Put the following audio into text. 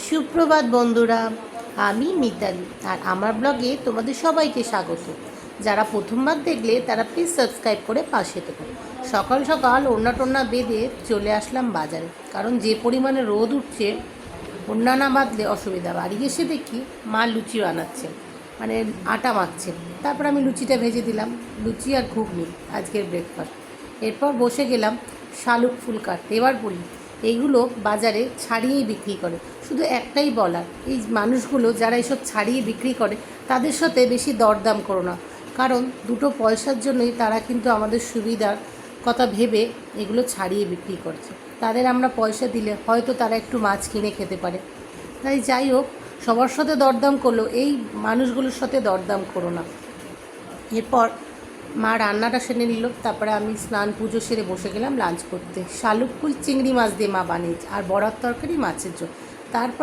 সুপ্রভাত বন্ধুরা, আমি মিতালি আর আমার ব্লগে তোমাদের সবাইকে স্বাগত। যারা প্রথমবার দেখলে তারা প্লিজ সাবস্ক্রাইব করে পাশে থেকো। সকাল সকাল ওড়না টোন্না বেঁধে চলে আসলাম বাজারে, কারণ যে পরিমাণে রোদ উঠছে ওড়না না বাঁধলে অসুবিধা। বাড়ি এসে দেখি মা লুচি বানাচ্ছে, মানে আটা মাখছে। তারপর আমি লুচিটা ভেজে দিলাম, লুচি আর ঘুগনি আজকের ব্রেকফাস্ট। এরপর বসে গেলাম শালুক ফুল কাটতে। এবার বলি, এইগুলো বাজারে ছাড়িয়েই বিক্রি করে। শুধু একটাই বলার, এই মানুষগুলো যারা এসব ছাড়িয়ে বিক্রি করে তাদের সাথে বেশি দরদাম করো না, কারণ দুটো পয়সার জন্যই তারা কিন্তু আমাদের সুবিধার কথা ভেবে এগুলো ছাড়িয়ে বিক্রি করছে। তাদের আমরা পয়সা দিলে হয়তো তারা একটু মাছ কিনে খেতে পারে। তাই যাই হোক, সবার সাথে দরদাম করলো, এই মানুষগুলোর সাথে দরদাম করো না। এরপর মা রান্নাটা সেরে নিল, তারপরে আমি স্নান পুজো সেরে বসে গেলাম লাঞ্চ করতে। শালুক ফুল চিংড়ি মাছ দিয়ে মা বানিয়েছে, আর বড়ার তরকারি, মাছের ঝোল। তারপর